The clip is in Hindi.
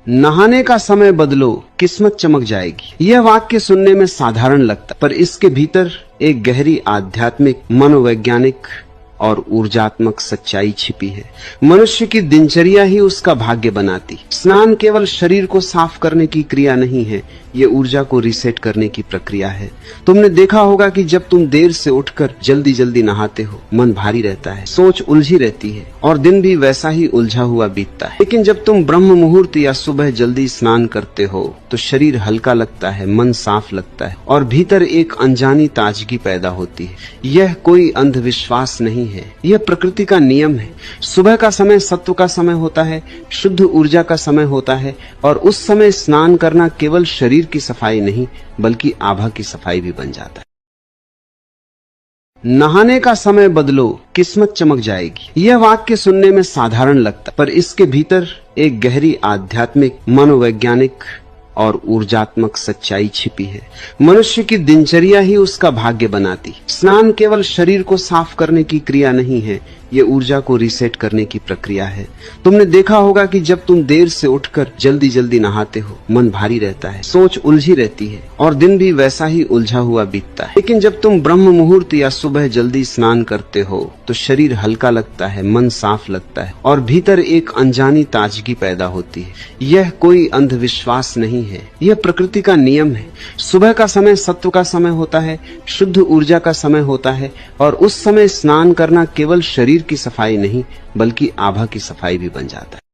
नहाने का समय बदलो, किस्मत चमक जाएगी। यह वाक्य सुनने में साधारण लगता, पर इसके भीतर एक गहरी आध्यात्मिक, मनोवैज्ञानिक और ऊर्जात्मक सच्चाई छिपी है। मनुष्य की दिनचर्या ही उसका भाग्य बनाती। स्नान केवल शरीर को साफ करने की क्रिया नहीं है, ये ऊर्जा को रीसेट करने की प्रक्रिया है। तुमने देखा होगा कि जब तुम देर से उठकर जल्दी जल्दी नहाते हो, मन भारी रहता है, सोच उलझी रहती है और दिन भी वैसा ही उलझा हुआ बीतता है। लेकिन जब तुम ब्रह्म मुहूर्त या सुबह जल्दी स्नान करते हो तो शरीर हल्का लगता है, मन साफ लगता है और भीतर एक अनजानी ताजगी पैदा होती है। यह कोई अंधविश्वास नहीं है, यह प्रकृति का नियम है। सुबह का समय सत्व का समय होता है, शुद्ध ऊर्जा का समय होता है और उस समय स्नान करना केवल शरीर की सफाई नहीं बल्कि आभा की सफाई भी बन जाता है। नहाने का समय बदलो, किस्मत चमक जाएगी। यह वाक्य सुनने में साधारण लगता, पर इसके भीतर एक गहरी आध्यात्मिक, मनोवैज्ञानिक और ऊर्जात्मक सच्चाई छिपी है। मनुष्य की दिनचर्या ही उसका भाग्य बनाती। स्नान केवल शरीर को साफ करने की क्रिया नहीं है, ये ऊर्जा को रीसेट करने की प्रक्रिया है। तुमने देखा होगा कि जब तुम देर से उठकर जल्दी जल्दी नहाते हो, मन भारी रहता है, सोच उलझी रहती है और दिन भी वैसा ही उलझा हुआ बीतता है। लेकिन जब तुम ब्रह्म मुहूर्त या सुबह जल्दी स्नान करते हो तो शरीर हल्का लगता है, मन साफ लगता है और भीतर एक अनजानी ताजगी पैदा होती है। यह कोई अंधविश्वास नहीं है, यह प्रकृति का नियम है। सुबह का समय सत्व का समय होता है, शुद्ध ऊर्जा का समय होता है और उस समय स्नान करना केवल शरीर की सफाई नहीं बल्कि आभा की सफाई भी बन जाता है।